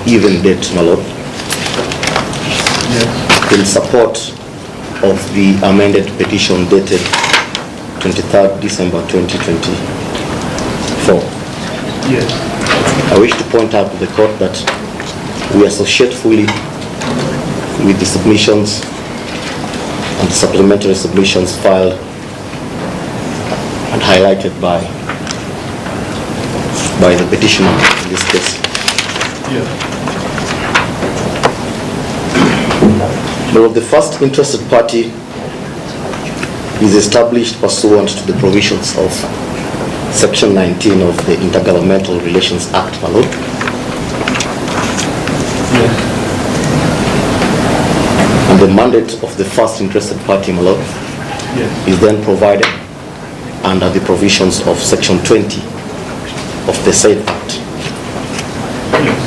even date, my lord, in support of the amended petition dated 23rd December 2024. Yes. I wish to point out to the court that we associate fully with the submissions and the supplementary submissions filed and highlighted by the petitioner in this case. Yeah. Well, the first interested party is established pursuant to the provisions of Section 19 of the Intergovernmental Relations Act, my lord. Yes. And the mandate of the first interested party, my lord, Yes. is then provided under the provisions of Section 20 of the said Act. Yes.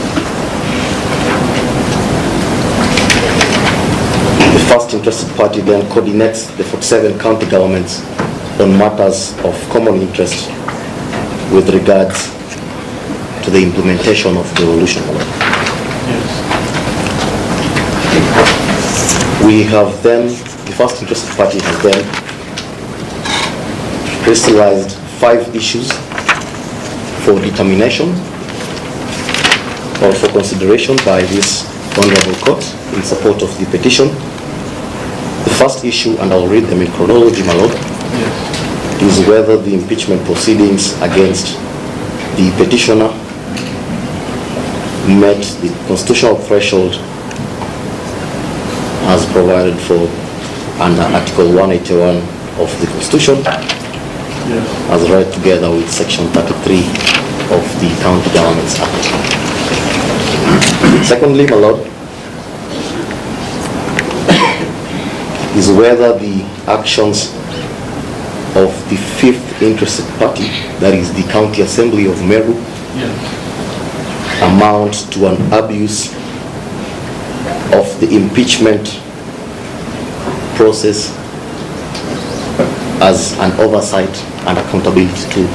The first interested party then coordinates the 47 county governments on matters of common interest with regards to the implementation of the resolution. Yes. We have then, the first interested party has then crystallized 5 issues for determination or for consideration by this honorable court in support of the petition. The first issue, and I'll read them in chronology, my lord, Yes. is whether the impeachment proceedings against the petitioner met the constitutional threshold as provided for under Article 181 of the Constitution, Yes. as read together with Section 33 of the County Governments Act. Secondly, my lord, is whether the actions of the fifth interested party, that is the County Assembly of Meru, Yes. amount to an abuse of the impeachment process as an oversight and accountability tool.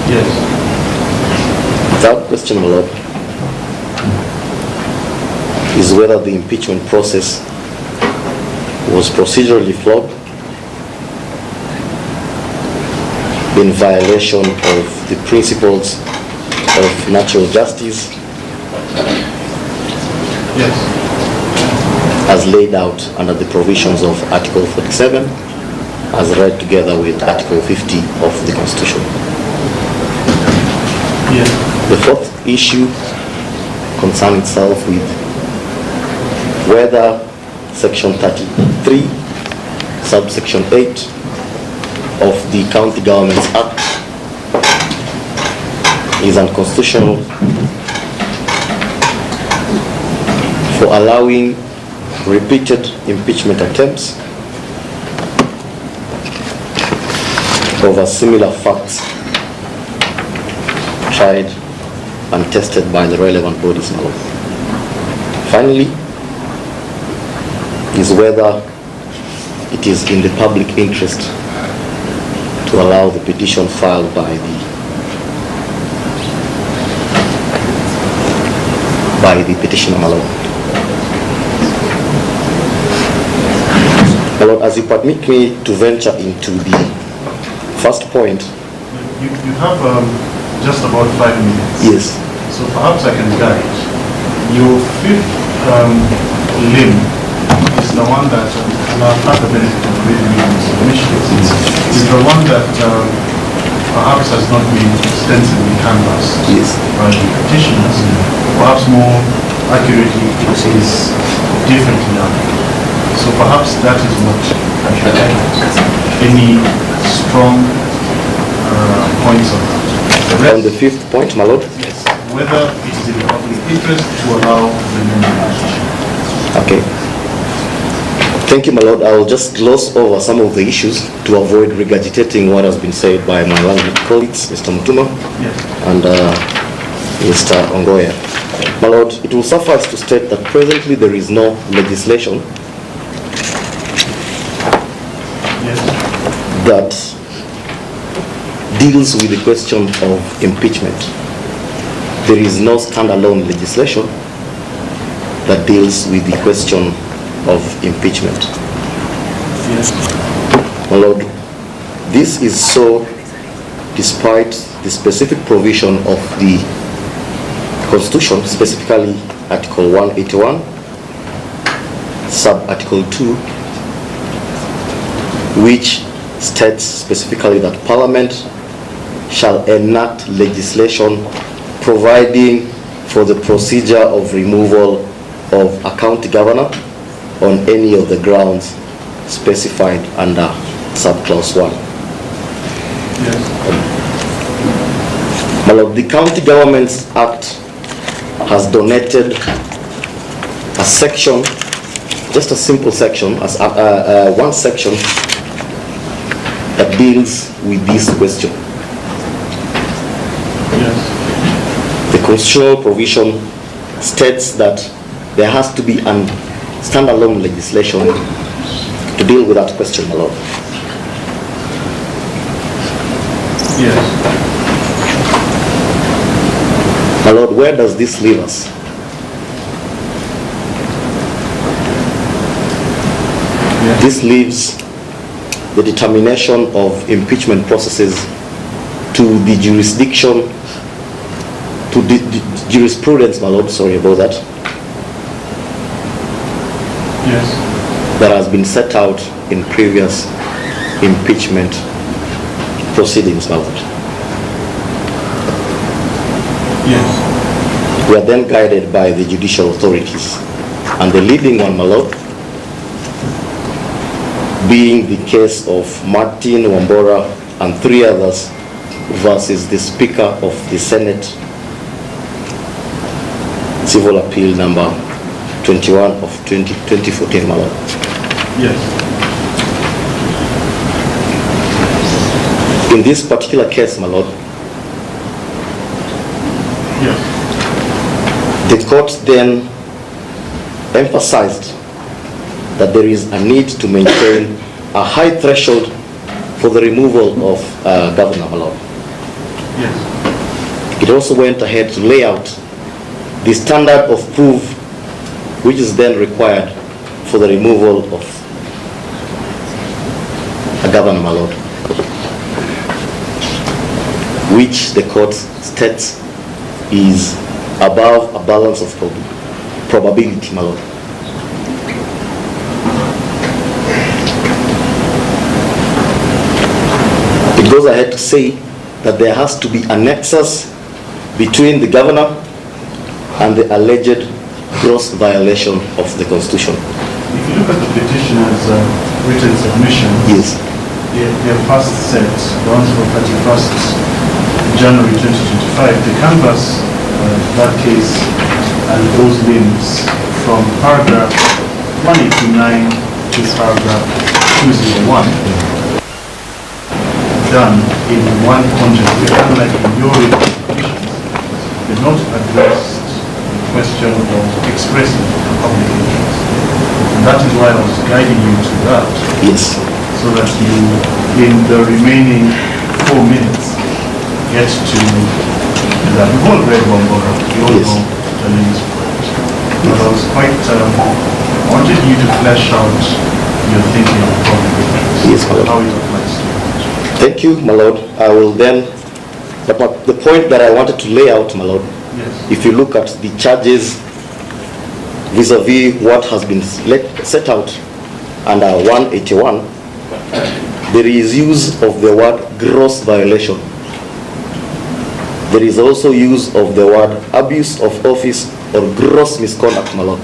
Yes. Third question, my lord, is whether the impeachment process was procedurally flawed, in violation of the principles of natural justice Yes. as laid out under the provisions of Article 47, as read together with Article 50 of the Constitution. Yes. The fourth issue concerns itself with whether Section 33, subsection 8 of the County Governments Act is unconstitutional for allowing repeated impeachment attempts over similar facts tried and tested by the relevant bodies. Finally, is whether it is in the public interest to allow the petition filed by the petitioner, my lord. My lord, as you permit me to venture into the first point. You have just about 5 minutes. Yes. So perhaps I can guide. Your fifth limb is the one that, and I've had the benefit of reading some initiatives, is the one that perhaps has not been extensively canvassed Yes. by the petitioners. Perhaps more accurately, it is differently now. So perhaps that is what I should highlight. Any strong points on that? On the fifth point, my lord. Yes. Whether it is in the public interest to allow the petition. Okay. Thank you, my lord. I will just gloss over some of the issues to avoid regurgitating what has been said by my language colleagues, Mr. Mutuma Yes. and Mr. Ongoya. My lord, it will suffice to state that presently there is no legislation Yes. that deals with the question of impeachment. there is no standalone legislation that deals with the question of impeachment. Yes. My Lord, this is so despite the specific provision of the Constitution, specifically Article 181, Sub-Article 2, which states specifically that Parliament shall enact legislation providing for the procedure of removal of a county governor on any of the grounds specified under Subclause 1. Yes. My Lord, the County Governments Act has donated a section, just a simple section, as one section that deals with this question. Yes. The constitutional provision states that there has to be a standalone legislation to deal with that question, my Lord. Yes. My Lord, where does this leave us? Yes. This leaves the determination of impeachment processes to the jurisdiction, to the jurisprudence, my Lord, sorry about that, Yes. that has been set out in previous impeachment proceedings, my Lord. Yes. We are then guided by the judicial authorities, and the leading one, my Lord, being the case of Martin Wambora and 3 others versus the Speaker of the Senate, Civil Appeal number 21 of 2014, my Lord. Yes. In this particular case, my Lord, Yes. the court then emphasized that there is a need to maintain a high threshold for the removal of Governor, my Lord. Yes. It also went ahead to lay out the standard of proof which is then required for the removal of a governor, my Lord, which the court states is above a balance of probability, my Lord. It goes ahead to say that there has to be a nexus between the governor and the alleged gross violation of the Constitution. If you look at the petitioner's written submission, Yes. their first set runs from 31st January 2025. They canvass that case and those limbs from paragraph 189 to paragraph 201. Done in one context. They kind of like in your petitions. They've not addressed the question of expressing a public interest. And that is why I was guiding you to that. Yes. So that you, in the remaining 4 minutes, get to that. We've all read Wambora. We all Yes. know the names for it. But I was quite, I wanted you to flesh out your thinking of public interest. Yes, my Lord. How it applies to it. Thank you, my Lord. I will then, but the point that I wanted to lay out, my Lord, Yes. if you look at the charges vis-a-vis what has been set out under 181, there is use of the word gross violation. There is also use of the word abuse of office or gross misconduct, my Lord.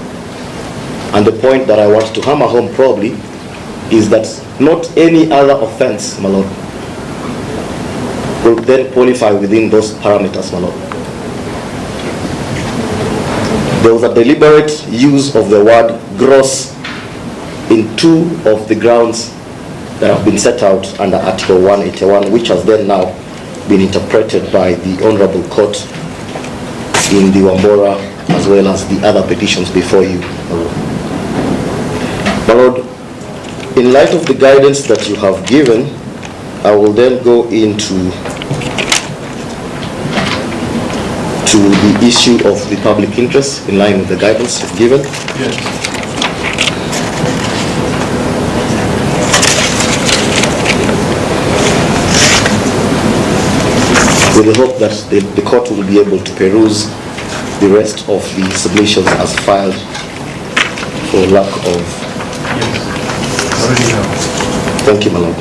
And the point that I want to hammer home probably is that not any other offense, my Lord, will then qualify within those parameters, my Lord. There was a deliberate use of the word gross in 2 of the grounds that have been set out under Article 181, which has then now been interpreted by the Honorable Court in the Wambora as well as the other petitions before you, my Lord. My Lord, in light of the guidance that you have given, I will then go into to the issue of the public interest in line with the guidance you've given. Yes. With the hope that the court will be able to peruse the rest of the submissions as filed for lack of... Yes. Already have. Thank you, my Lord.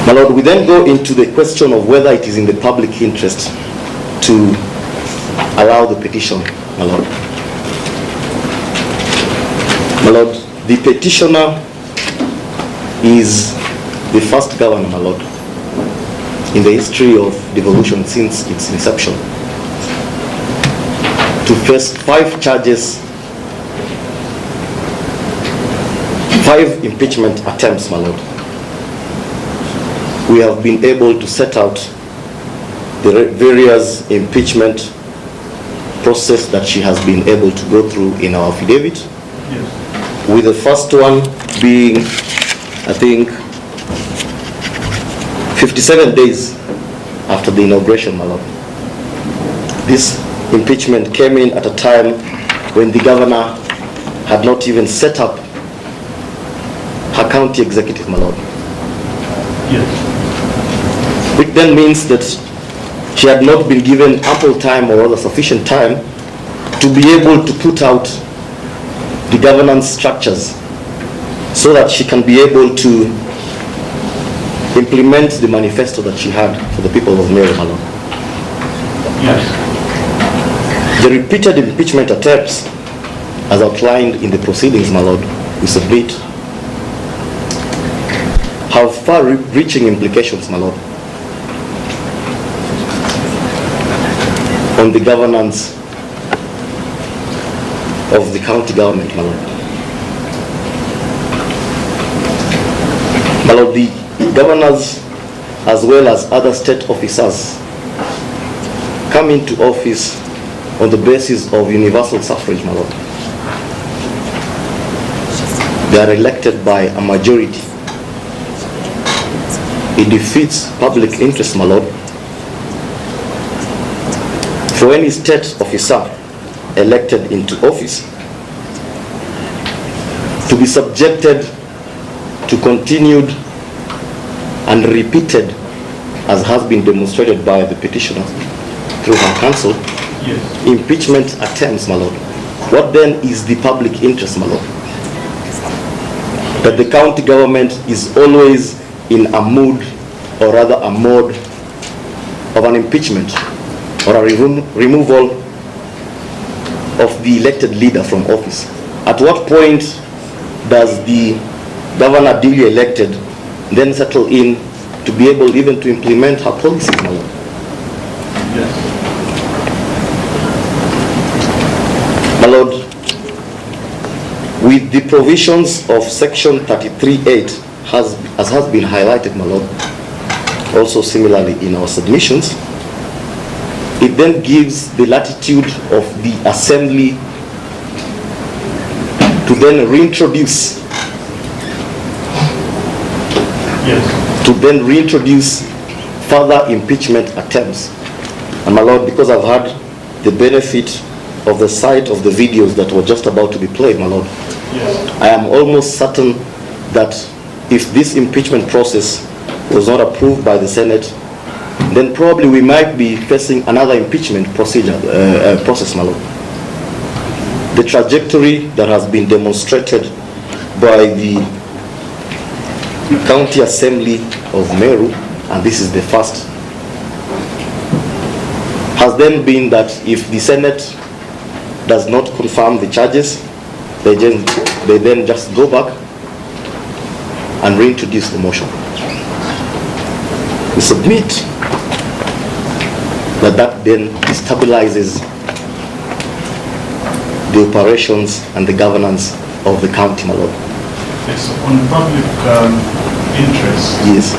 My Lord, we then go into the question of whether it is in the public interest to allow the petition, my Lord. My Lord, the petitioner is the first governor, my Lord, in the history of devolution since its inception, to face 5 charges, 5 impeachment attempts, my Lord. We have been able to set out the various impeachment process that she has been able to go through in our affidavit. Yes. With the first one being, I think, 57 days after the inauguration, my Lord. This impeachment came in at a time when the governor had not even set up her county executive, my Lord. Yes. Which then means that she had not been given ample time or rather sufficient time to be able to put out the governance structures so that she can be able to implement the manifesto that she had for the people of Meru, my Lord. Yes. The repeated impeachment attempts, as outlined in the proceedings, my Lord, we submit, have far-reaching implications, my Lord, on the governance of the county government, my Lord. My Lord, the governors as well as other state officers come into office on the basis of universal suffrage, my Lord. They are elected by a majority. It defeats public interest, my Lord, for any state officer elected into office to be subjected to continued and repeated, as has been demonstrated by the petitioner through her counsel, Yes. impeachment attempts, my Lord. What then is the public interest, my Lord? That the county government is always in a mood, or rather a mode, of an impeachment or a removal of the elected leader from office. At what point does the governor duly elected then settle in to be able even to implement her policies, my Lord? Yes. My Lord, with the provisions of section 33(8), as has been highlighted, my Lord, also similarly in our submissions, it then gives the latitude of the assembly to then reintroduce further impeachment attempts. And my Lord, because I've had the benefit of the sight of the videos that were just about to be played, my Lord, Yes. I am almost certain that if this impeachment process was not approved by the Senate, then probably we might be facing another impeachment process, my Lord. The trajectory that has been demonstrated by the County Assembly of Meru, and this is the first, has then been that if the Senate does not confirm the charges, they then just go back and reintroduce the motion. We submit that then destabilizes the operations and the governance of the county, my Lord. Yes, so on public interest, Yes.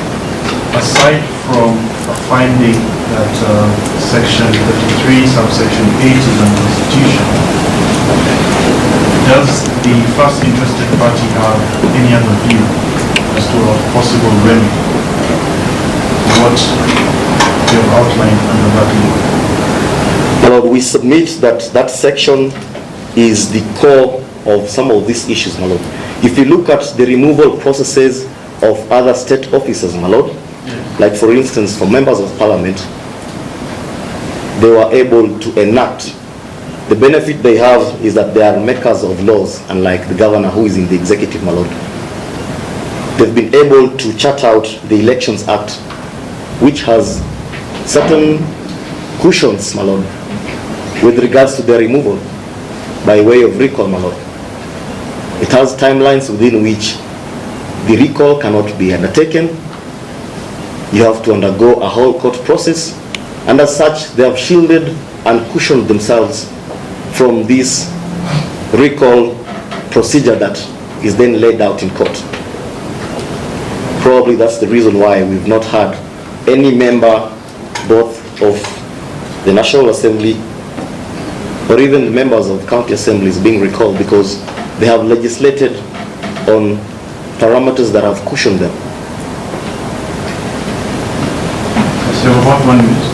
aside from a finding that section 33, subsection 8 is unconstitutional, does the first interested party have any other view as to a possible remedy? What you have outlined under that law? My Lord, we submit that that section is the core of some of these issues, my Lord. If you look at the removal processes of other state officers, my Lord, like for instance, for members of parliament, they were able to enact. The benefit they have is that they are makers of laws, unlike the governor who is in the executive, my Lord. They've been able to chart out the Elections Act, which has certain cushions, my Lord, with regards to their removal by way of recall, my Lord. It has timelines within which the recall cannot be undertaken. You have to undergo a whole court process, and as such, they have shielded and cushioned themselves from this recall procedure that is then laid out in court. Probably that's the reason why we've not had any member, both of the National Assembly or even the members of county assemblies, being recalled, because they have legislated on parameters that have cushioned them. So about 1 minute.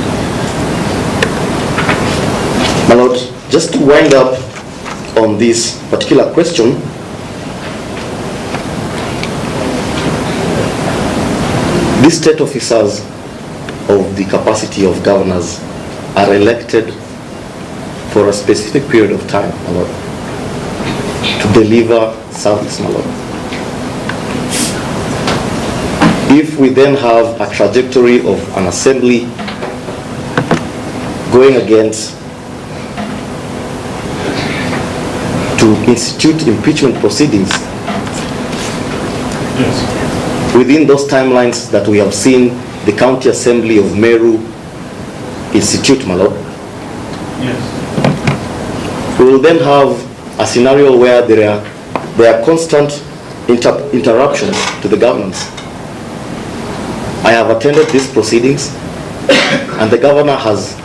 My Lord, just to wind up on this particular question, these state officers of the capacity of governors are elected for a specific period of time, my Lord, to deliver service, my Lord. If we then have a trajectory of an assembly going against to institute impeachment proceedings, Yes. within those timelines that we have seen the County Assembly of Meru institute, my Lord, Yes. we will then have a scenario where there are constant interruptions to the governance. I have attended these proceedings, and the governor has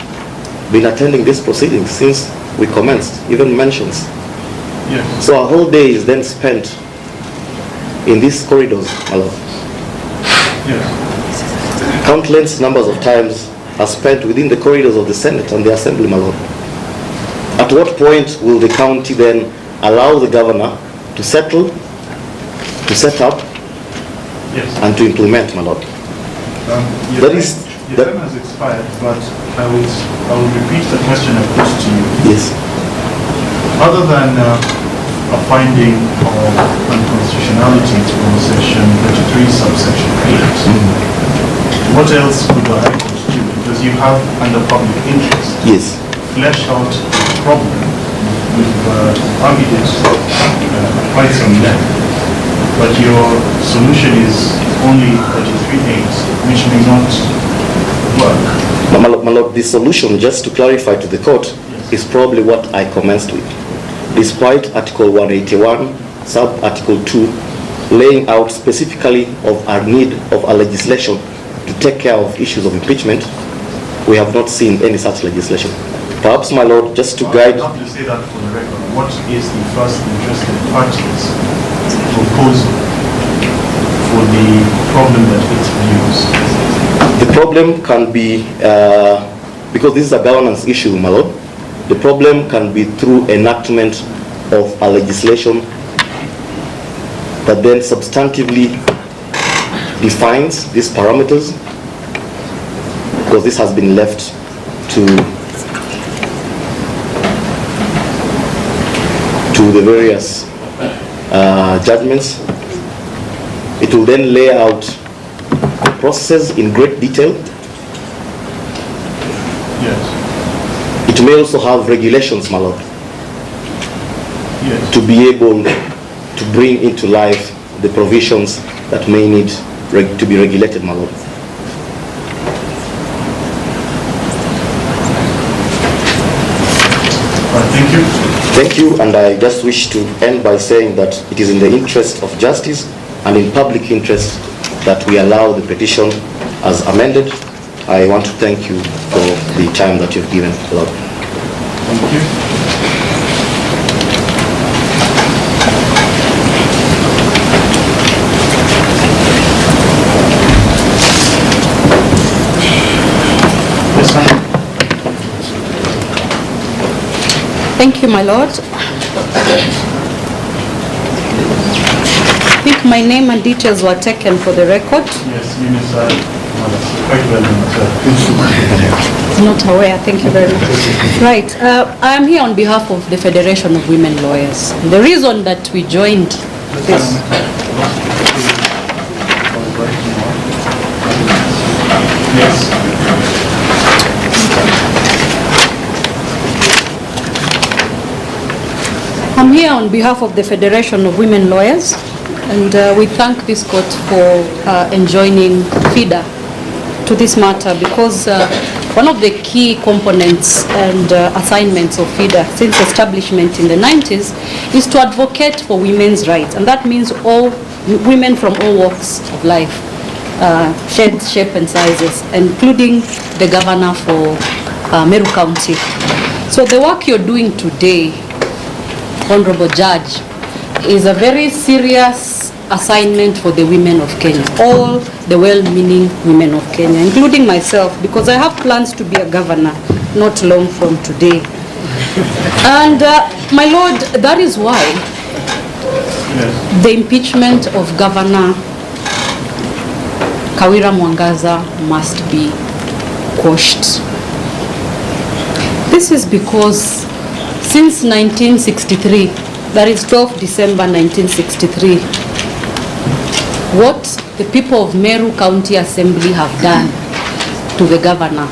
been attending these proceedings since we commenced, even mentions. Yes. So a whole day is then spent in these corridors, my Lord. Yes. Countless numbers of times are spent within the corridors of the Senate and the Assembly, my Lord. At what point will the county then allow the governor to settle, to set up, Yes. and to implement, my Lord? Your That is- time has expired, but I will repeat the question I posed to you. Yes. Other than a finding of unconstitutionality from section 33, subsection 8, what else could the High Court do? Because you have, under public interest, Yes. fleshed out the problem. We've argued it quite some length, but your solution is only 33(8), which may not work. My Lord, the solution, just to clarify to the court, is probably what I commenced with. Despite Article 181, sub-Article 2, laying out specifically of our need of a legislation to take care of issues of impeachment, we have not seen any such legislation. Perhaps, my Lord, just to guide... I have to say that for the record. What is the first interested party's proposal for the problem that it views? The problem can be, because this is a governance issue, my Lord, the problem can be through enactment of a legislation that then substantively defines these parameters, because this has been left to the various judgments. It will then lay out the processes in great detail. Yes. It may also have regulations, my Lord, Yes. to be able to bring into life the provisions that may need to be regulated, my Lord. Thank you. Thank you, and I just wish to end by saying that it is in the interest of justice and in public interest that we allow the petition as amended. I want to thank you for the time that you've given, Lord. Thank you. Thank you, my lord. I think my name and details were taken for the record. Yes, Minister. Quite well, Not aware, thank you very much. Right, I am here on behalf of the Federation of Women Lawyers. The reason that we joined this... Yes. I'm here on behalf of the Federation of Women Lawyers, and we thank this court for enjoining FIDA to this matter, because one of the key components and assignments of FIDA since establishment in the 90s is to advocate for women's rights, and that means all women from all walks of life, shades, shape and sizes, including the governor for Meru County. So the work you're doing today, Honorable Judge, is a very serious assignment for the women of Kenya, all the well-meaning women of Kenya, including myself, because I have plans to be a governor not long from today. And my lord, that is why the impeachment of Governor Kawira Mwangaza must be quashed. This is because since 1963, that is 12 December 1963, what the people of Meru County Assembly have done to the governor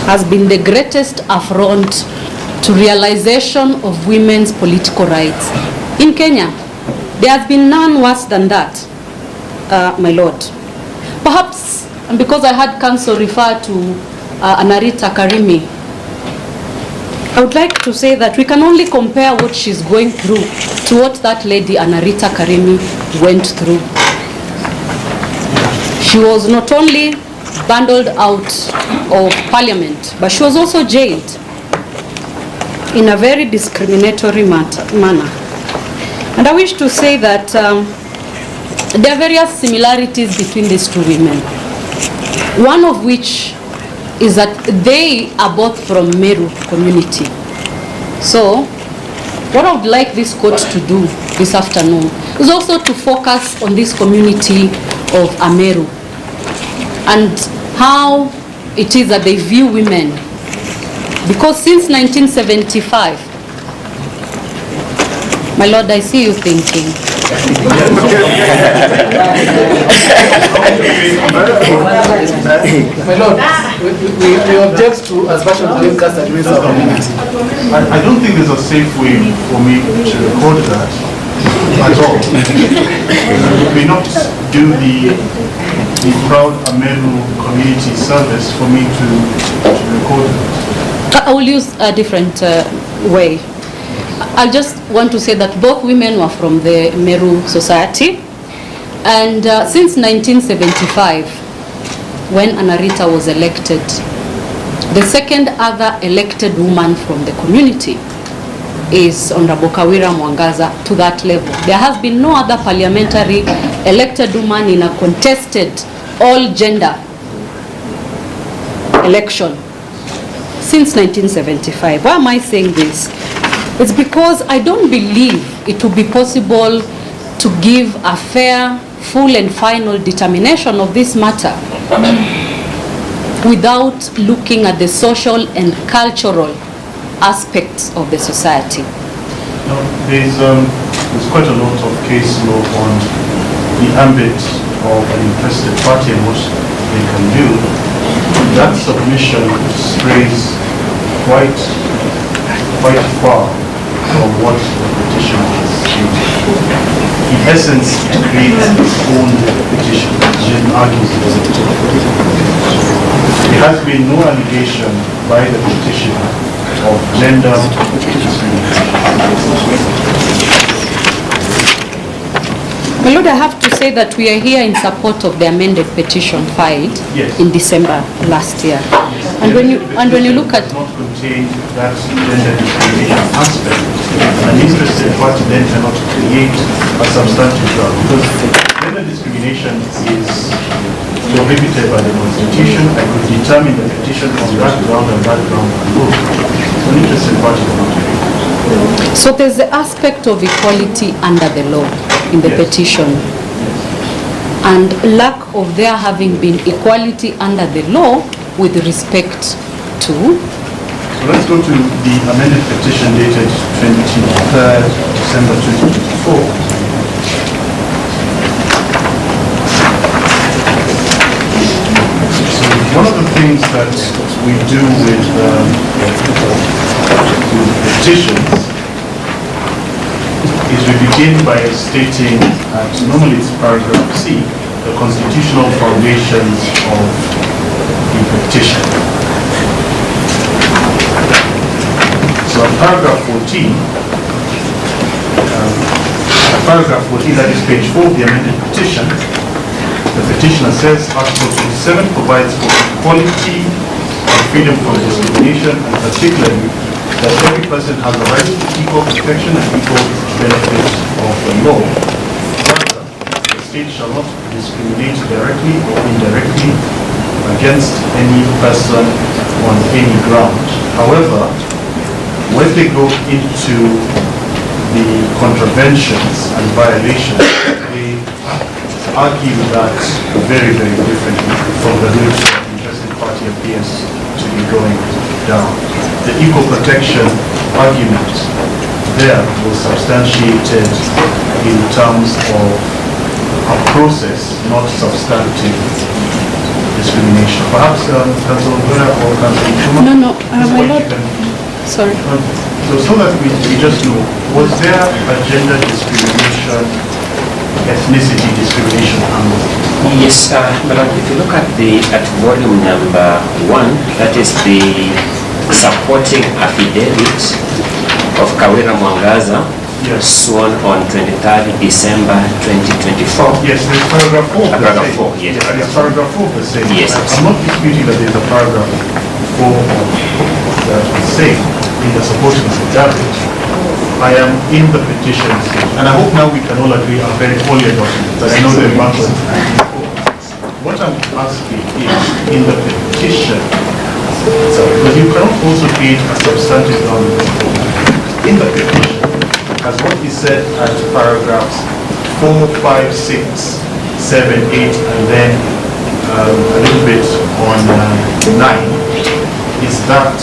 has been the greatest affront to realization of women's political rights in Kenya. There has been none worse than that, my lord. Perhaps because I had counsel refer to Anarita Karimi, I would like to say that we can only compare what she's going through to what that lady Anarita Karimi went through. She was not only bundled out of parliament, but she was also jailed in a very discriminatory manner. And I wish to say that there are various similarities between these two women. One of which is that they are both from Meru community. So, what I would like this court to do this afternoon is also to focus on this community of Ameru and how it is that they view women. Because since 1975, my lord, I see you thinking. My lord, we object to as much as we cast against our community. I don't think there's a safe way for me to record that at all. It may not do the proud Ameru community service for me to record that. I will use a different way. I just want to say that both women were from the Meru society, and since 1975, when Anarita was elected, the second other elected woman from the community is Honorable Kawira Mwangaza to that level. There has been no other parliamentary elected woman in a contested all-gender election since 1975. Why am I saying this? It's because I don't believe it will be possible to give a fair, full and final determination of this matter without looking at the social and cultural aspects of the society. Now, there's quite a lot of case law on the ambit of an interested party and what they can do. That submission strays quite far from what the petition is saying. In essence, it creates its own petition and argues against it. There has been no allegation by the petitioner of gender discrimination. My Lord, I have to say that we are here in support of the amended petition filed in December last year. Yes. And when you look at not contain that gender discrimination aspect, an interested party then cannot create a substantive drug, because gender discrimination is prohibited by the Constitution. I could determine the petition on that ground and that ground alone. It's an interesting part of it. So there's the aspect of equality under the law in the petition, and lack of there having been equality under the law with respect to. So let's go to the amended petition dated 23rd December 2024. One of the things that we do with petitions is we begin by stating, normally it's paragraph C, the constitutional foundations of the petition. So paragraph 14, that is page 4 of the amended petition, the petitioner says Article 27 provides for equality and freedom from discrimination, and particularly that every person has a right to equal protection and equal benefit of the law. Further, the state shall not discriminate directly or indirectly against any person on any ground. However, when they go into the contraventions and violations, they argue that very, very differently from the route that the interested party appears to be going down. The equal protection argument there was substantiated in terms of a process, not substantive discrimination. Perhaps Council Kawira or Council Chuma? No, my lord. Sorry. So that we just know, was there a gender discrimination, ethnicity discrimination angle? Yes, but if you look at volume number 1, that is the supporting affidavit of Kawira Mwangaza, yes, sworn on 23rd December 2024. Yes, there's paragraph 4. Paragraph 4, yes. There's paragraph 4 per se. Yes. I'm not disputing that there's a paragraph 4 that we say in the supporting affidavit. I am in the petition stage, and I hope now we can all agree I'm very early about it, but I know there are matters. What I'm asking is, in the petition, because you cannot also create a substantive argument. In the petition, as what is said at paragraphs 4, 5, 6, 7, 8, and then a little bit on 9, is that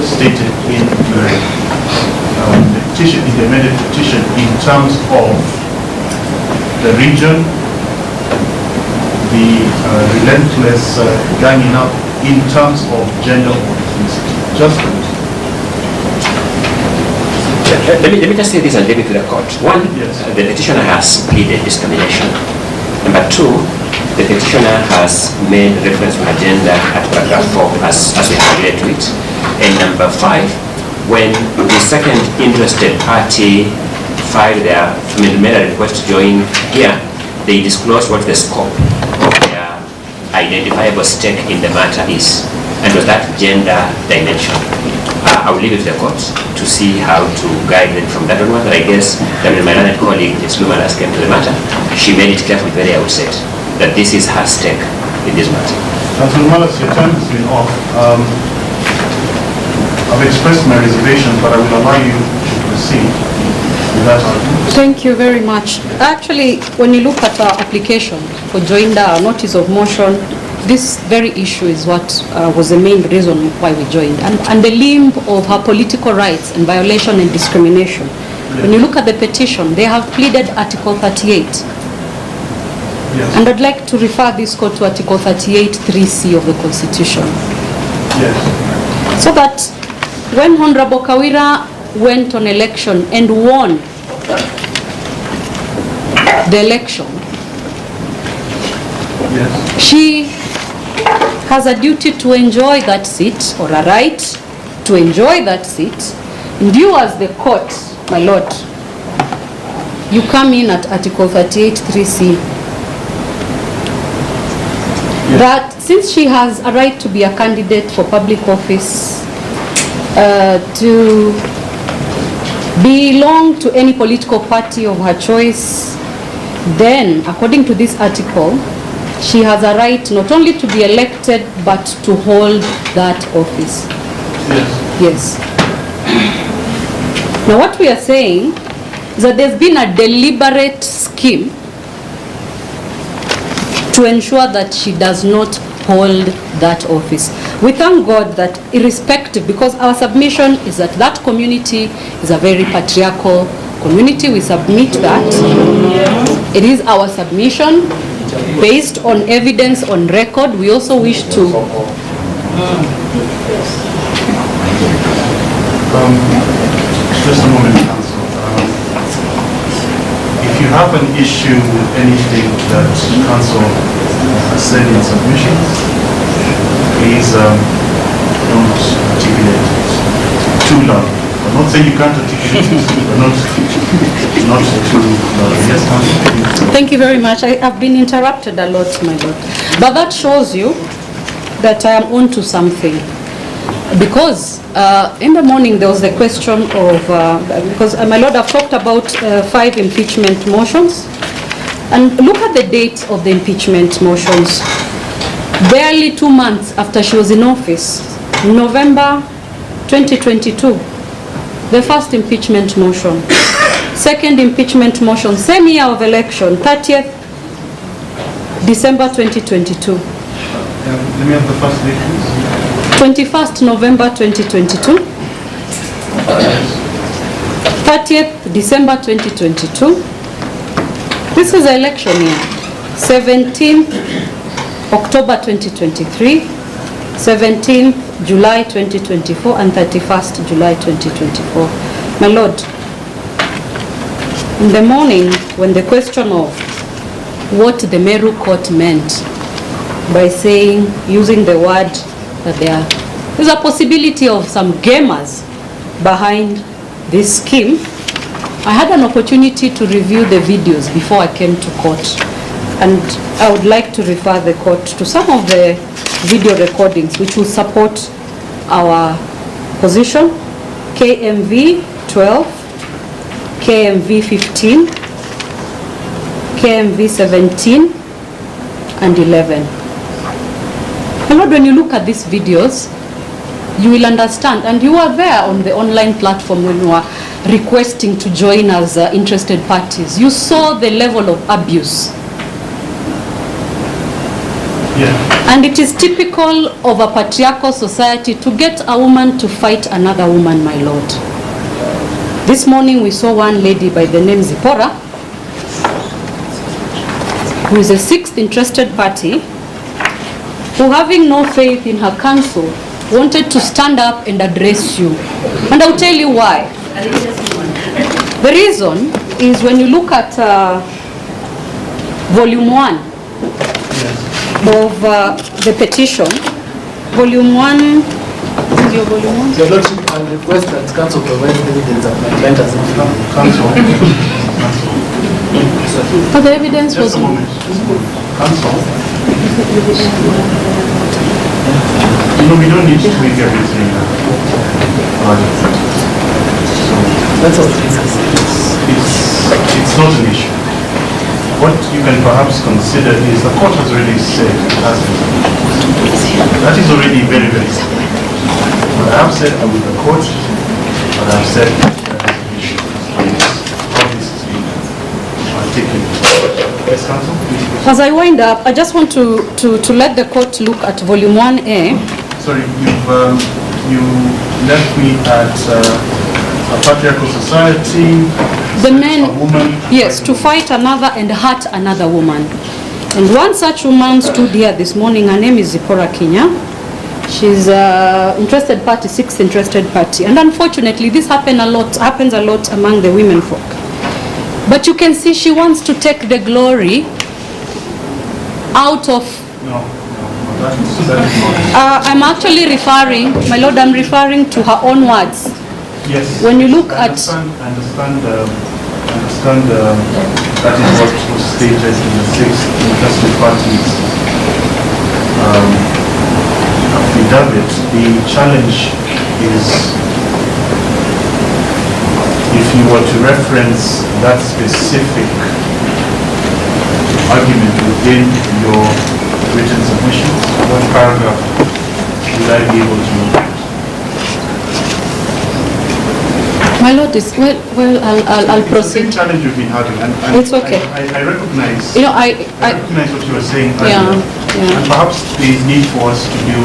stated in the petition, in the amended petition, in terms of the region, the relentless ganging up, in terms of gender or ethnicity. Just Let me just say this and leave it to the court. One, yes, the petitioner has pleaded discrimination. Number 2, the petitioner has made reference to agenda at paragraph 4 as we have related to it. And number 5, when the second interested party made a request to join here, they disclose what the scope of their identifiable stake in the matter is. And was that gender dimension. I will leave it to the courts to see how to guide them from that onward. But I guess that when my learned colleague, Ms. Lumalas, came to the matter, she made it clear from the very outset that this is her stake in this matter. Councillor Lumalas, your time has been off. I've expressed my reservations, but I will allow you to proceed with that argument. Thank you very much. Actually, when you look at our application for joinder, our notice of motion, this very issue is what was the main reason why we joined. And the limb of her political rights and violation and discrimination. Yes. When you look at the petition, they have pleaded Article 38. Yes. And I'd like to refer this court to Article 38, 3C of the Constitution. Yes. So that when Honorable Kawira went on election and won the election, yes, she has a duty to enjoy that seat, or a right to enjoy that seat. And you as the court, my lord, you come in at Article 38, 3C. Yes. That since she has a right to be a candidate for public office, to belong to any political party of her choice, then according to this article, she has a right not only to be elected, but to hold that office. Yes. Yes. Now what we are saying is that there's been a deliberate scheme to ensure that she does not hold that office. We thank God that irrespective, because our submission is that that community is a very patriarchal community. We submit that. It is our submission based on evidence on record. We also wish to just a moment, Council. If you have an issue with anything that Council has said in submissions, please don't articulate it too loud. I'm not saying you can't articulate it, but not too loud. Yes, Council. Thank you very much. I have been interrupted a lot, my lord. But that shows you that I am on to something. Because in the morning there was the question of, because my lord, I've talked about 5 impeachment motions. And look at the date of the impeachment motions. Barely 2 months after she was in office, November 2022, the first impeachment motion. Second impeachment motion, same year of election, 30th December 2022. Let me have the first date, please. 21st November 2022. 30th December 2022. This is the election year. 17th October 2023. 17th July 2024 and 31st July 2024. My lord, in the morning when the question of what the Meru court meant by saying, using the word that there's a possibility of some gamers behind this scheme, I had an opportunity to review the videos before I came to court, and I would like to refer the court to some of the video recordings which will support our position. KMV 12, KMV 15, KMV 17 and 11. My lord, when you look at these videos, you will understand, and you are there on the online platform when you are requesting to join as interested parties. You saw the level of abuse. Yeah. And it is typical of a patriarchal society to get a woman to fight another woman, my lord. This morning we saw one lady by the name Zipporah, who is a 6th interested party, who, having no faith in her counsel, wanted to stand up and address you. And I'll tell you why. The reason is when you look at volume 1 of the petition, volume 1, is your volume 1? Your Lordship, I request that council provides evidence that my client has not found. But the evidence was... Just a moment. Council. You know, we don't need to tweak everything. That's all. It's not an issue. What you can perhaps consider is the court has already said it has been. That is already very, very simple. What I have said with the court, what I have said that is an issue. How this is being articulated. Yes, Council, please. As I wind up, I just want to let the court look at volume 1A. Sorry, you left me at a patriarchal society. The men, a woman. yes, to fight another and hurt another woman. And one such woman stood here this morning. Her name is Zipporah Kinya. She's interested party, 6th interested party. And unfortunately, this happens a lot among the women folk. But you can see she wants to take the glory out of... No, that is not. I'm actually referring, my lord, I'm referring to her own words. Yes. When you look I at... understand that is what was stated in the 6th interested parties affidavit. The challenge is if you were to reference that specific argument within your written submissions? What paragraph will I be able to look at? My Lord, I'll proceed. It's the same challenge you've been having, and It's okay. I recognize. You know, I recognize what you were saying Yeah, earlier, yeah. and perhaps there is need for us to do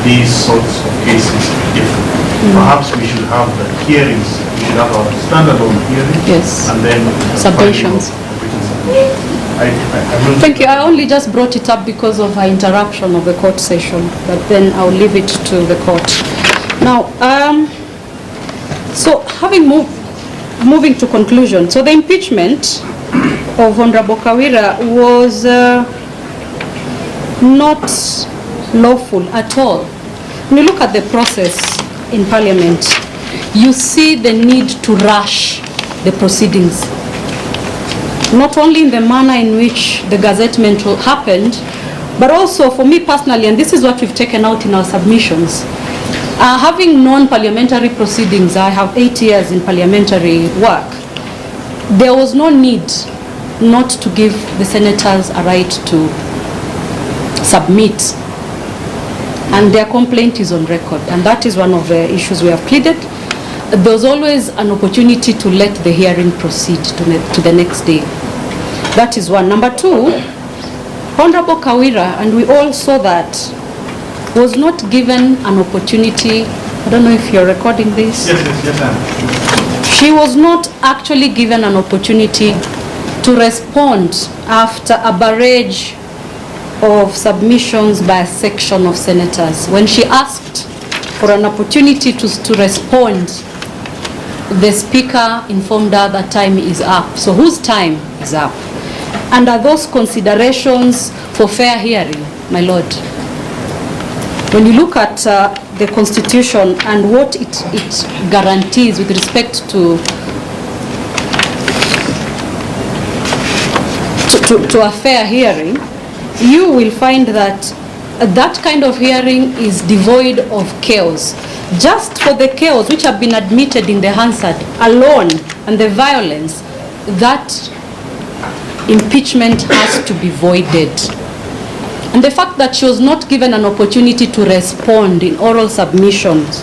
these sorts of cases differently. Perhaps we should have the hearings. We should have our standalone hearings. Yes. And then Submissions. written submissions. I will. Thank you. I only just brought it up because of an interruption of the court session, but then I'll leave it to the court. Now, so having moving to conclusion, so the impeachment of Honorable Kawira was not lawful at all. When you look at the process in Parliament, you see the need to rush the proceedings. Not only in the manner in which the gazettement happened, but also for me personally, and this is what we've taken out in our submissions. Having known parliamentary proceedings, I have 8 years in parliamentary work, there was no need not to give the senators a right to submit. And their complaint is on record, and that is one of the issues we have pleaded. There's always an opportunity to let the hearing proceed to the next day. That is one. Number two, Honorable Kawira, and we all saw that, was not given an opportunity. I don't know if you're recording this. Yes, ma'am. She was not actually given an opportunity to respond after a barrage of submissions by a section of senators. When she asked for an opportunity to respond, the speaker informed her that time is up. So whose time is up? And are those considerations for fair hearing, my Lord? When you look at the Constitution and what it guarantees with respect to a fair hearing, you will find that that kind of hearing is devoid of chaos. Just for the chaos which have been admitted in the Hansard alone and the violence, that impeachment has to be voided. And the fact that she was not given an opportunity to respond in oral submissions,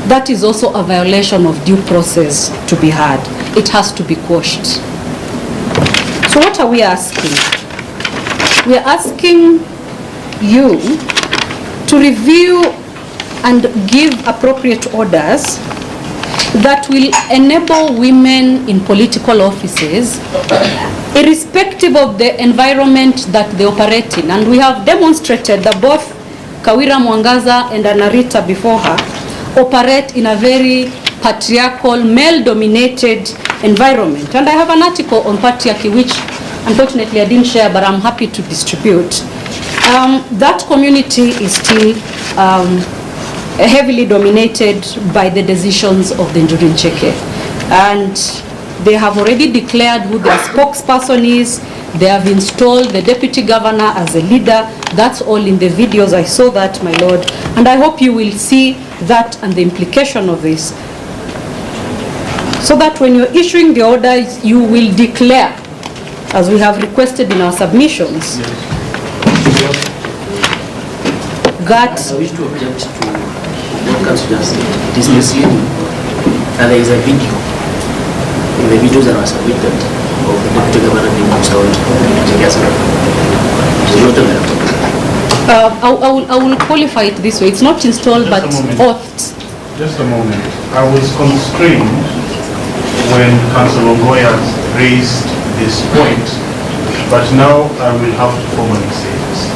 that is also a violation of due process to be had. It has to be quashed. So what are we asking? We are asking you to review and give appropriate orders that will enable women in political offices, irrespective of the environment that they operate in. And we have demonstrated that both Kawira, Mwangaza and Anarita before her operate in a very patriarchal, male-dominated environment. And I have an article on patriarchy which unfortunately I didn't share, but I'm happy to distribute. That community is still heavily dominated by the decisions of the Njurincheke. And they have already declared who their spokesperson is. They have installed the deputy governor as a leader. That's all in the videos. I saw that, my Lord. And I hope you will see that and the implication of this. So that when you're issuing the orders, you will declare, as we have requested in our submissions, that... I wish to object to what Council just said. It is misleading. And there is a video. In the videos that were submitted of the deputy governor being installed, it is not a matter. I will qualify it this way. It's not installed, but oathed. Just a moment. I was constrained when Councillor Goya raised this point, but now I will have to formally say this.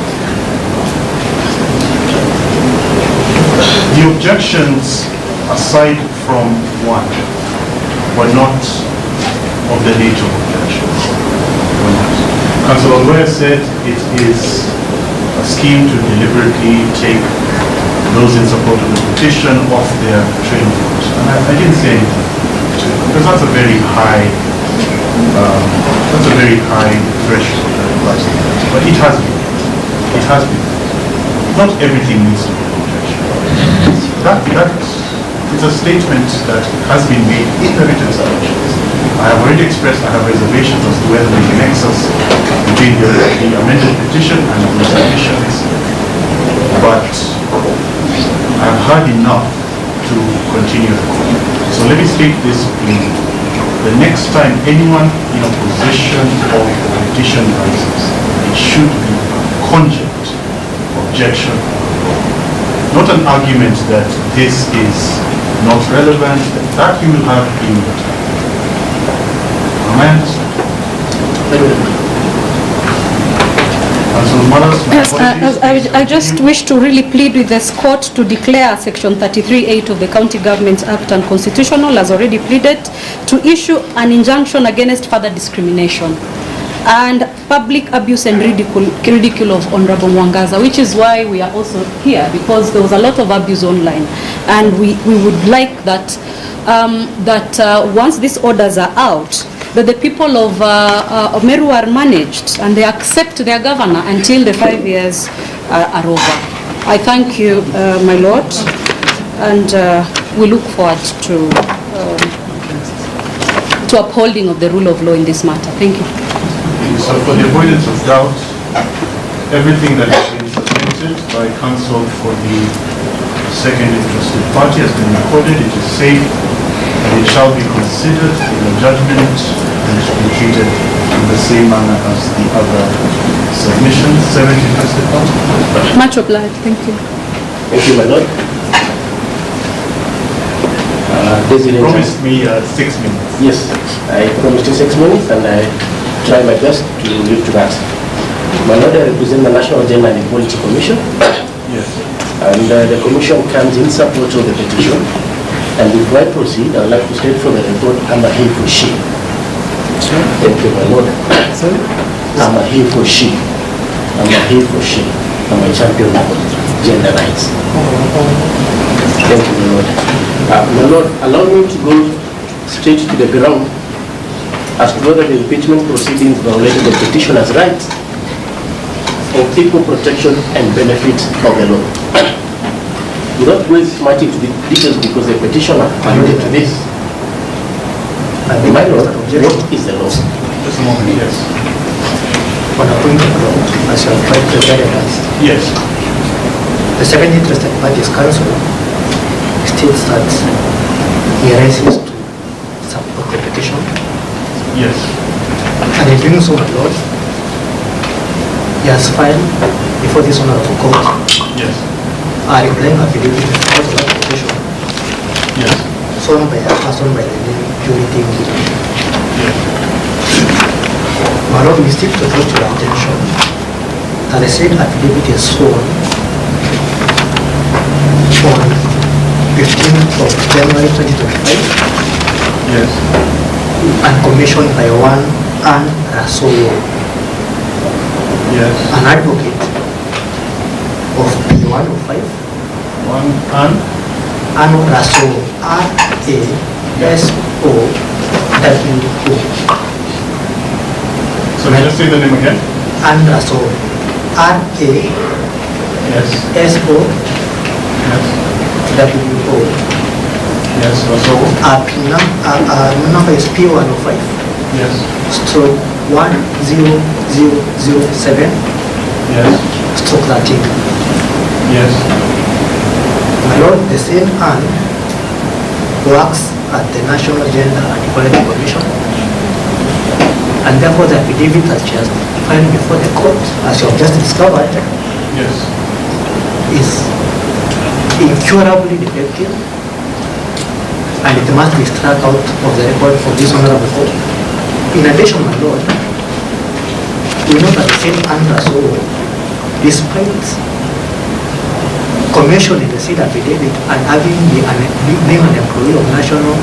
The objections, aside from one, were not of the nature of objections. Councillor Goya said it is a scheme to deliberately take those in support of the petition off their train of thought. And I didn't say anything to it, because that's a very high threshold that applies to that. But it has been. It has been. Not everything needs to be an objection. That is a statement that has been made in the written submissions. I have already expressed I have reservations as to whether there's a nexus between the amended petition and the submissions, but I have heard enough to continue the call. So let me state this plainly. The next time anyone in opposition of the petition rises, it should be a cogent objection, not an argument that this is not relevant, that you will have in your time. Am I understand? Yes, I just wish to really plead with this court to declare Section 33(8) of the County Governments Act unconstitutional, as already pleaded, to issue an injunction against further discrimination and public abuse and ridicule of Honorable Mwangaza, which is why we are also here, because there was a lot of abuse online, and we would like that once these orders are out, that the people of Meru are managed and they accept their governor until the 5 years are over. I thank you, my lord, and we look forward to upholding of the rule of law in this matter. Thank you. So for the avoidance of doubt, everything that has been submitted by counsel for the second interested party has been recorded. It is safe and it shall be considered in the judgment and should be treated in the same manner as the other submissions. 7 interested parties. Much obliged. Thank you. Thank you, my lord. You promised me 6 minutes. Yes, I promised you 6 minutes, and I try my best to live to that. My lord, I represent the National Gender and Equality Commission. Yes. And the commission comes in support of the petition. And before I proceed, I would like to state for the record, I'm a he for she. Thank you, my lord. Sorry? I'm a he for she. I'm a he for she. I'm a champion of gender rights. Thank you, my lord. My lord, allow me to go straight to the ground as to whether the impeachment proceedings violated the petitioner's rights of equal protection and benefit of the law. Without going much into the details, because the petitioner alluded to this. My lord, what is the law? Just a moment, yes. On a point of law, as you have quite prepared us, Yes. the second interested parties council states that he rises to support the petition, Yes. and in doing so, my lord, he has filed before this honorable court Yes. a replying affidavit in support of the petition, Yes. sworn by a person by the name Purity Milimani. Yes. My lord, we still to draw to your attention that the said affidavit is sworn on 15th of January 2025 Yes. and commissioned by one Anne Rasolo, Yes. an advocate of P105, One and Anne Rasolo, R-A-S-O-W-O, so just say the name again. Anne Rasolo, Yes. R-A-S-O-W-O. Yes. Yes. Also. Our number is P105, Yes. stroke 10007, Yes. stroke 13. Yes. My lord, the same Anne works at the National Gender and Equality Commission, and therefore the affidavit that she has filed before the court, as you have just discovered, Yes. is incurably defective, and it must be struck out of the record of this honorable court. In addition, my lord, we know that the same Anne Rasolo, despite commissioning the said affidavit and having being an employee of National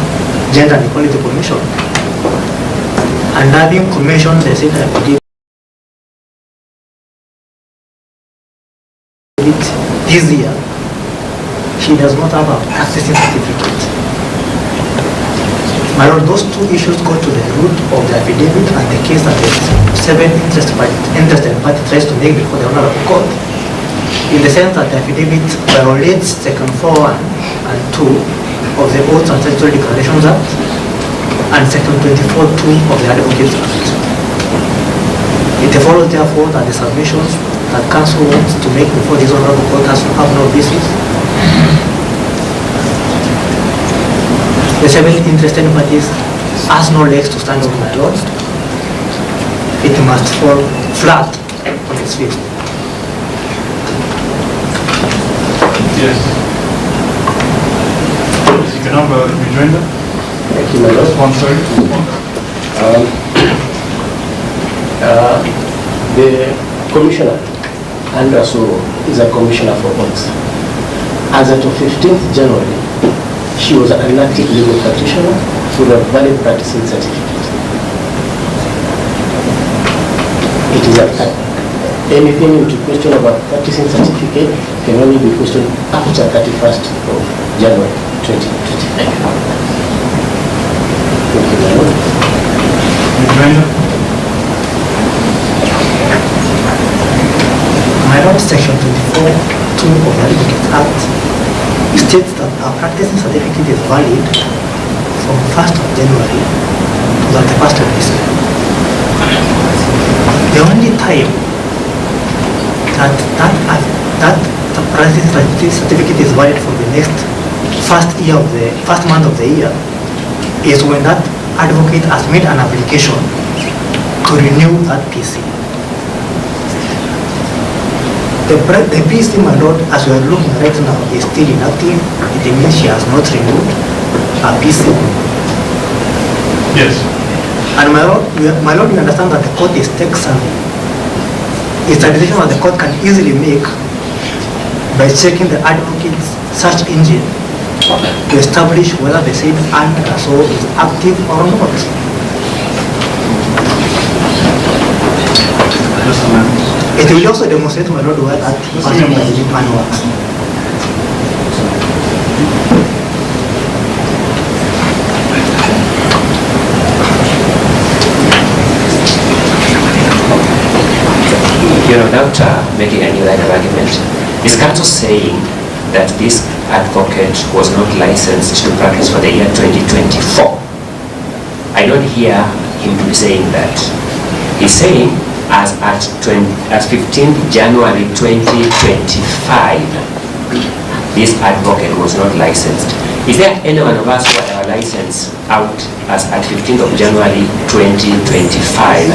Gender and Equality Commission, and having commissioned the said affidavit this year, she does not have an accessing certificate. My lord, those two issues go to the root of the affidavit and the case that the 7 interested party tries to make before the honorable court, in the sense that the affidavit violates Section 4(1) and 2 of the Oaths and Statutory Declarations Act, and Section 24(2) of the Advocates Act. It follows, therefore, that the submissions that counsel wants to make before this honorable court have no basis. The severely interested parties has no legs to stand on, my lord. It must fall flat on its feet. Yes. You can have a rejoinder. Thank you, my lord. Sponsor. The commissioner, and also is a commissioner for bonds. As of 15th January, she was an active legal practitioner with a valid practicing certificate. It is anything to question about practicing certificate can only be questioned after 31st of January 2025. Thank you, my lord. Rejoinder. My lord, Section 24(2) of the Advocates Act states that a practicing certificate is valid from 1st of January to 31st of December. The only time that the practicing certificate is valid for the next first month of the year is when that advocate has made an application to renew that PC. The PC, my lord, as we are looking right now, is still inactive. It means she has not renewed her PC. Yes. And my lord, we understand that the court is Texan. It's a decision that the court can easily make by checking the advocate's search engine to establish whether the said so is active or not. Just a minute. It will also demonstrate, my lord, where that man works. Without making any line of argument, is counsel saying that this advocate was not licensed to practice for the year 2024? I don't hear him to be saying that. He's saying as at 15th January 2025, this advocate was not licensed. Is there any one of us who had our license out as at 15th of January 2025?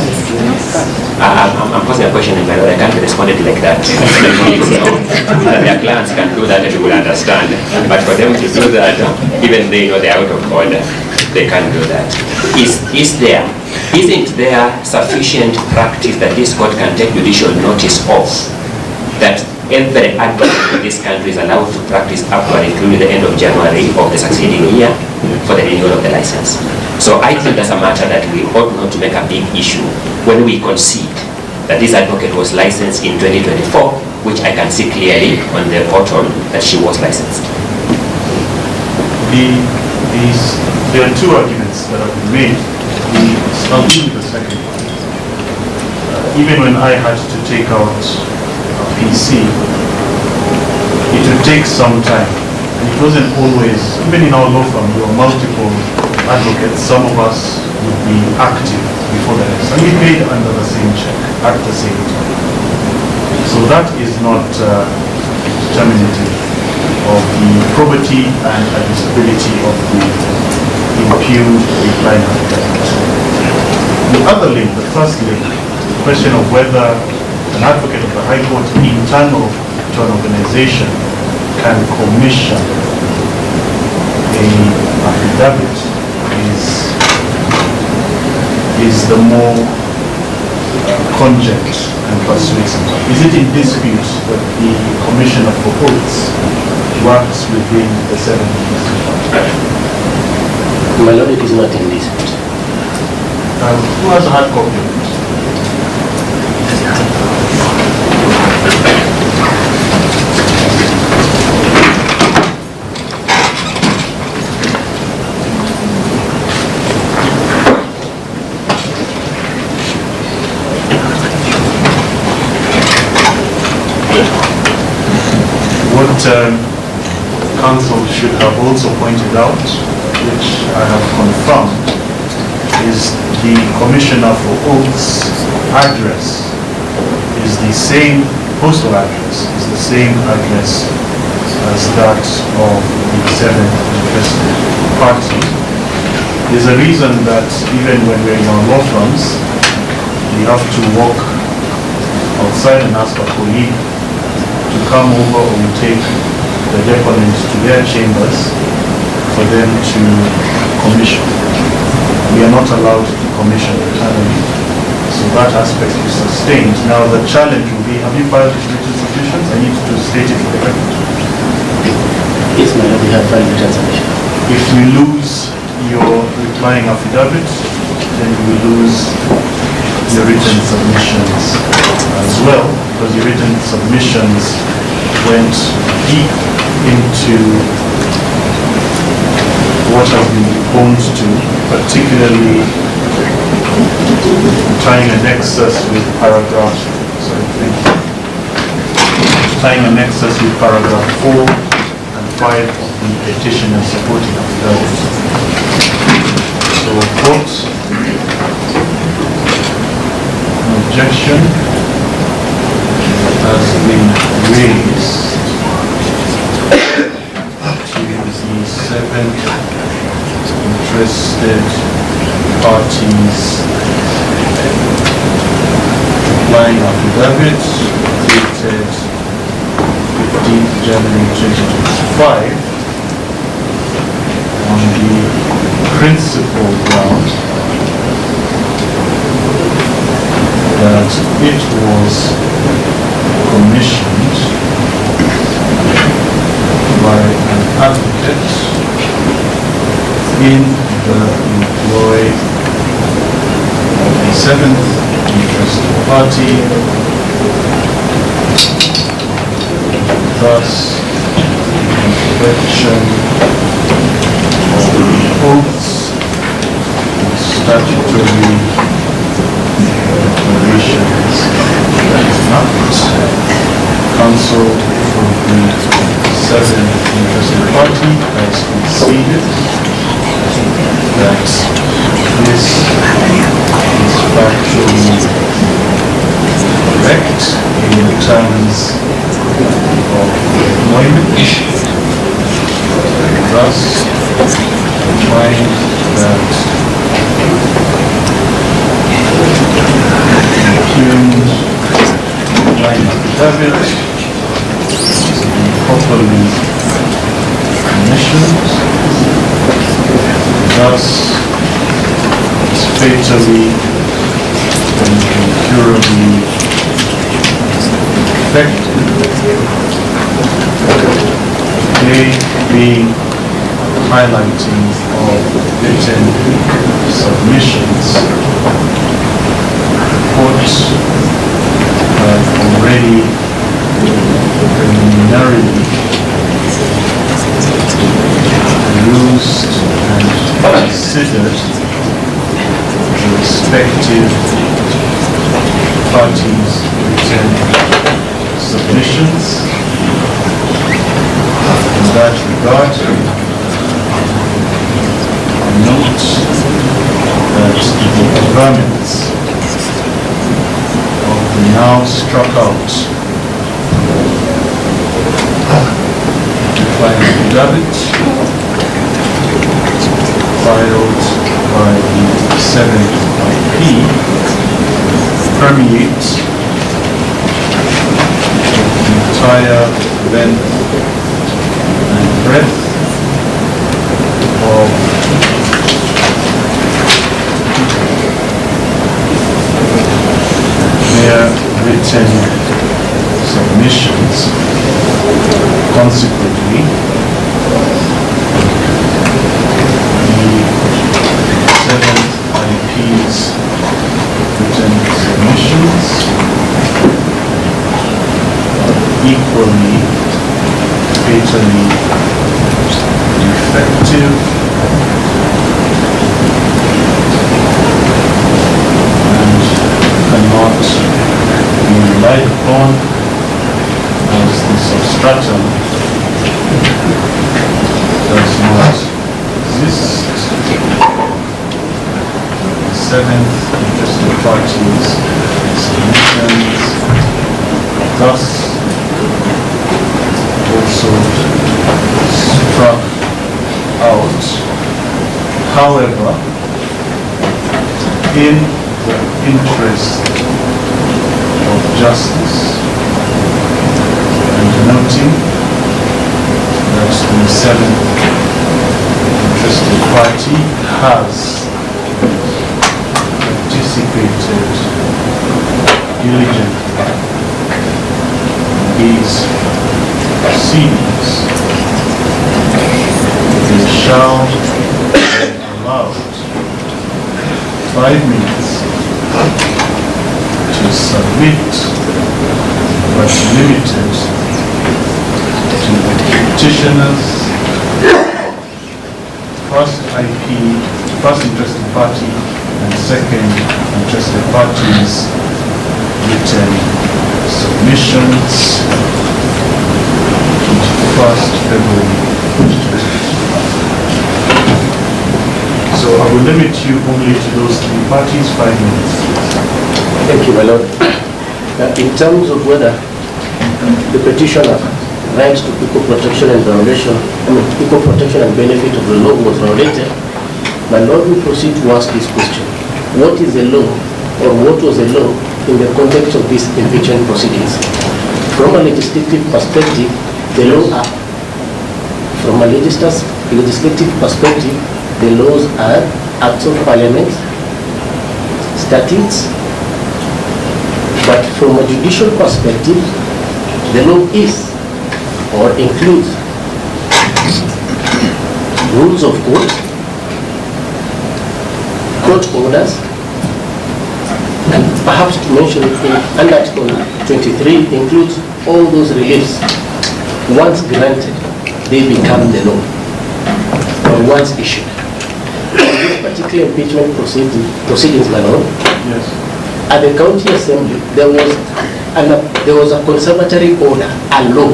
I'm posing a question in my lord. I can't respond it like that. Their clients can do that and we will understand. But for them to do that, even they know they're out of order. They can't do that. Isn't there sufficient practice that this court can take judicial notice of that every advocate in this country is allowed to practice upward including the end of January of the succeeding year for the renewal of the license? So I think that's a matter that we ought not to make a big issue when we concede that this advocate was licensed in 2024, which I can see clearly on the portal that she was licensed. There are two arguments that have been made. I'll give you the second one. Even when I had to take out a PC, it would take some time. And it wasn't always, even in our law firm, there were multiple advocates. Some of us would be active before the next. And we paid under the same check at the same time. So that is not determinative of the probity and admissibility of the impugned reply affidavit. The other link, the first link, the question of whether an advocate of the High Court internal to an organization can commission a affidavit is the more cogent and persuasive. Is it in dispute that the Commissioner for Courts works within the 7 years? My lord, it is not in dispute. Who has a hard copy of it? What counsel should have also pointed out, which I have confirmed, is the Commissioner for Oaths address is the same, postal address is the same address as that of the seventh interested party. There's a reason that even when we're in our law firms, we have to walk outside and ask a colleague to come over or we take the deponents to their chambers for them to commission. We are not allowed to commission internally, so that aspect is sustained. Now the challenge will be, have you filed written submissions? I need to state it for the record. Yes, my lord, we have filed written submission. If we lose your replying affidavit, then we lose your written submissions as well, because your written submissions went deep into what has been owned to, particularly tying a nexus with paragraph, tying a nexus with paragraph 4 and 5 of the petition and supporting affidavit. So, quote, objection has been raised to the seventh interested parties replying affidavit dated 15th January 2025 on the principal ground that it was commissioned by an advocate in the employ of the seventh interested party, thus inspection of the oaths, statutory declarations not counsel for the seventh interested party has conceded that this is factually correct in terms of employment. Thus, find that impugned line affidavit is properly commissioned. Thus, is fatally and incurably affected. They being highlighting of written submissions, courts have already preliminarily used and considered the respective parties' written submissions. In that regard, note that the averments of the now struck out defining affidavit filed by the 7th IP permeate the entire length and breadth of their written submissions. Consequently, the 7th IP's written submissions are equally fatally defective and cannot be relied upon as the substratum does not exist seventh, interested parties, submissions, thus also struck out. However, in the interest of justice and noting that the seventh interested party has participated diligently in these proceedings, they shall be allowed 5 minutes to submit, but limited to the petitioners, first interested party and second interested parties written submissions 21st February 2025. So I will limit you only to those 3 parties, 5 minutes. Thank you, my lord. In terms of whether the petitioner rights to equal protection and violation, equal protection and benefit of the law was violated, my lord will proceed to ask this question. What is the law, or what was the law in the context of these impeachment proceedings? From a legislative perspective, the law are, from a legislative perspective, the laws are acts of parliament, statutes, but from a judicial perspective, the law is or includes rules of court, court orders, and perhaps to mention under Article 23 includes all those reliefs. Once granted, they become the law, or once issued. In this particular impeachment proceedings, my lord, Yes. at the county assembly, there was a conservatory order, a law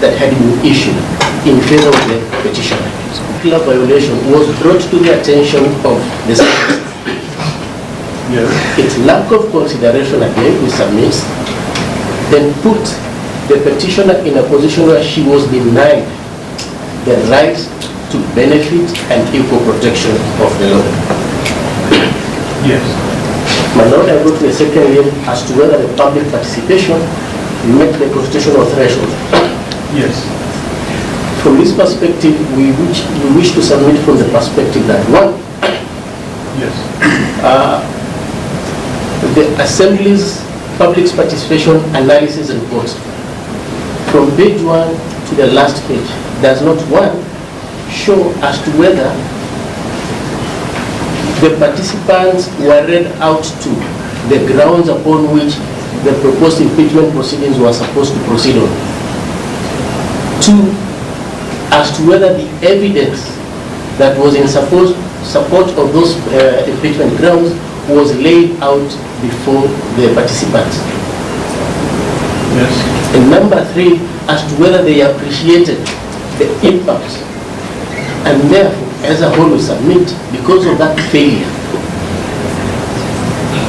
that had been issued in favor of the petitioner. Particular violation was brought to the attention of the state. Yes. Its lack of consideration again, we submit, then put the petitioner in a position where she was denied the right to benefit and equal protection of the law. Yes. My lord, I go to the second limb as to whether the public participation met the constitutional threshold. Yes. From this perspective, we wish to submit from the perspective that one, Yes. the Assembly's public participation analysis report, from page 1 to the last page, does not one show as to whether the participants were read out to the grounds upon which the proposed impeachment proceedings were supposed to proceed on. 2, as to whether the evidence that was in support of those impeachment grounds was laid out before the participants. Yes. And number 3, as to whether they appreciated the impact. And therefore, as a whole, we submit, because of that failure,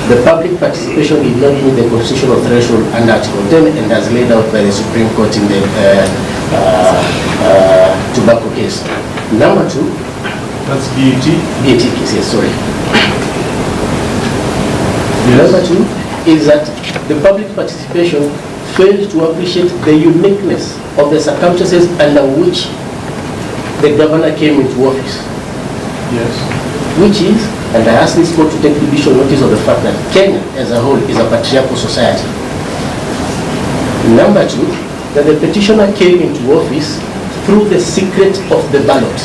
the public participation did not meet the constitutional threshold under Article 10 and as laid out by the Supreme Court in the tobacco case. Number 2, That's BAT. BAT case, yes, sorry. Yes. Number 2 is that the public participation failed to appreciate the uniqueness of the circumstances under which the governor came into office. Yes. Which is, and I ask this court to take judicial notice of the fact that Kenya as a whole is a patriarchal society. Number 2, that the petitioner came into office through the secret of the ballot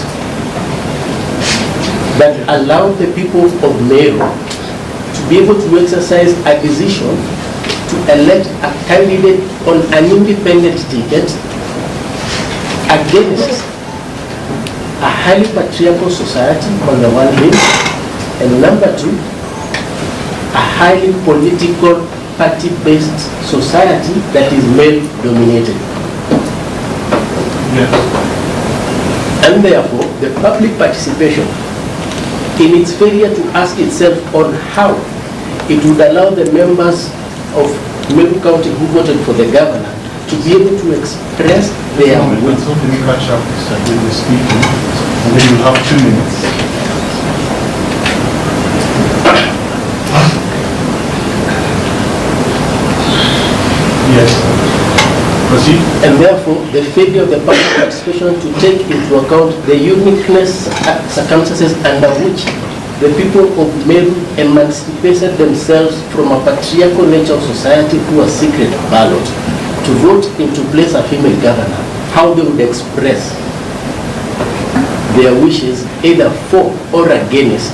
that allowed the people of Meru to be able to exercise a decision to elect a candidate on an independent ticket against a highly patriarchal society on the one hand, and number 2, a highly political party-based society that is male-dominated. Yes. And therefore, the public participation in its failure to ask itself on how it would allow the members of Meru County who voted for the governor to be able to express their will. So can you catch up with the speaking, and then you'll have 2 minutes. Yes. Proceed. And therefore, the failure of the public participation to take into account the uniqueness circumstances under which the people of Meru emancipated themselves from a patriarchal nature of society through a secret ballot to vote into place a female governor, how they would express their wishes either for or against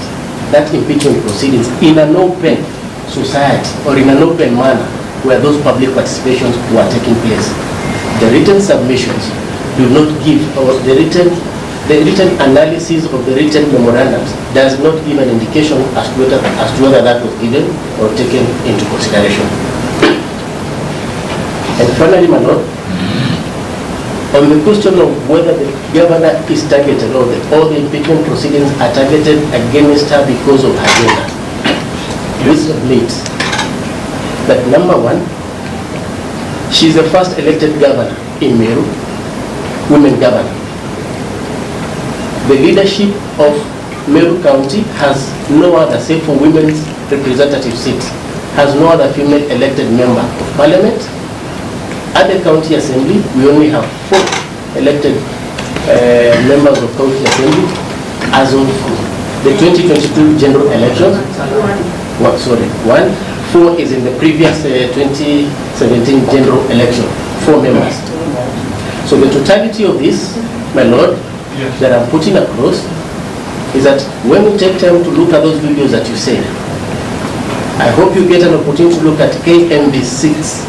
that impeachment proceedings in an open society or in an open manner where those public participations were taking place. The written submissions do not give, or the written analysis of the written memorandums does not give an indication as to whether that was given or taken into consideration. And finally, my lord, on the question of whether the governor is targeted or all the impeachment proceedings are targeted against her because of her gender, we submit that number one, she's the first elected governor in Meru, women governor. The leadership of Meru County has no other, save for women's representative seats, has no other female elected member of parliament. At the county assembly, we only have 4 elected members of county assembly as of the 2022 general elections. 4 is in the previous 2017 general election, 4 members. So the totality of this, my lord, that I'm putting across is that when we take time to look at those videos that you said, I hope you get an opportunity to look at KMB6.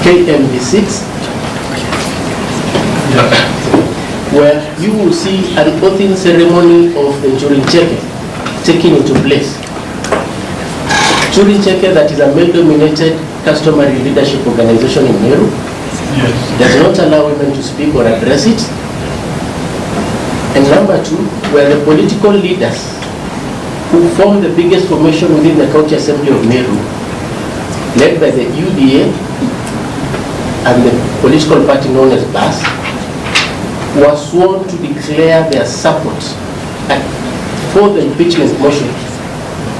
KMB6, where you will see an oathing ceremony of the Churincheke taking into place. Churincheke, that is a male-dominated customary leadership organization in Meru, does not allow women to speak or address it. And number 2, where the political leaders who form the biggest formation within the county assembly of Meru, led by the UDA and the political party known as BAS, were sworn to declare their support for the impeachment motion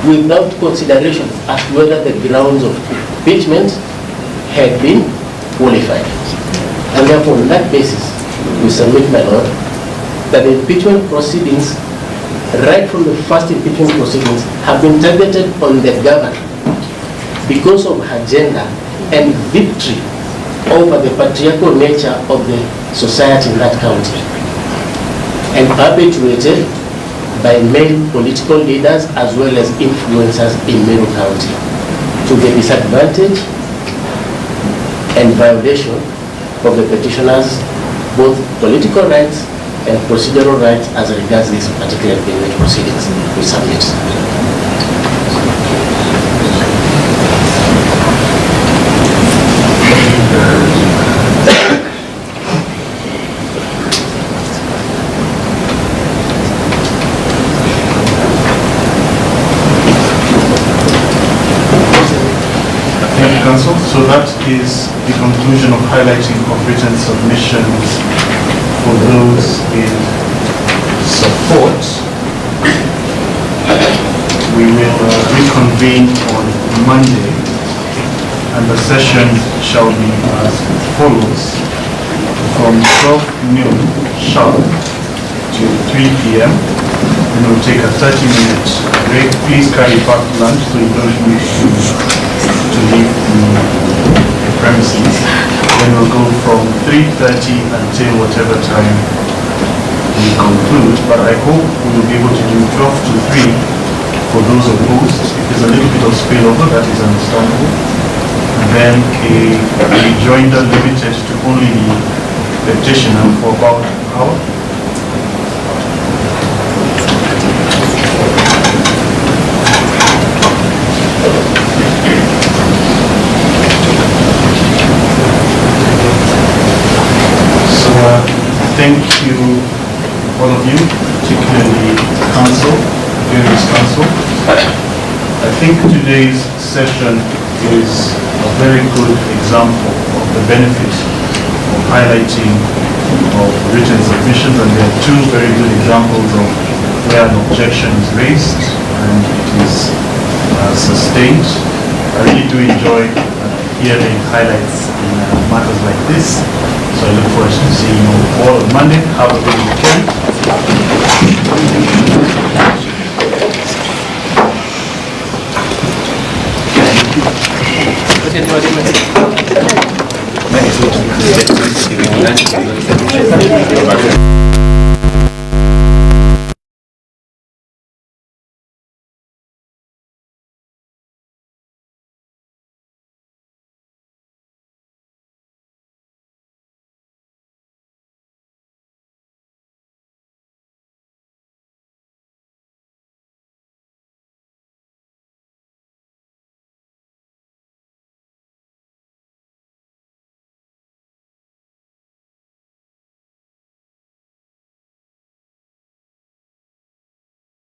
without consideration as to whether the grounds of impeachment had been qualified. And therefore, on that basis, we submit, my lord, that the impeachment proceedings, right from the first impeachment proceedings, have been targeted on the governor because of her gender and victory over the patriarchal nature of the society in that county, and perpetuated by male political leaders as well as influencers in Meru County to the disadvantage and violation of the petitioners' both political rights and procedural rights as regards these particular impeachment proceedings. We submit. Council. So that is the conclusion of highlighting of written submissions for those in support. We will reconvene on Monday, and the session shall be as follows: from 12 noon sharp to 3 p.m. and we'll take a 30-minute break. Please carry packed lunch so you don't need to leave the premises. Then we'll go from 3:30 until whatever time we conclude. But I hope we will be able to do 12 to 3 for those opposed. If there's a little bit of spillover, that is understandable. And then a rejoinder limited to only the petitioner for about an hour. Thank you all of you, particularly council, various council. I think today's session is a very good example of the benefit of highlighting of written submissions, and there are two very good examples of where an objection is raised and it is sustained. I really do enjoy hearing highlights in matters like this. So I look forward to seeing you all on Monday. Have a good weekend. Thank you.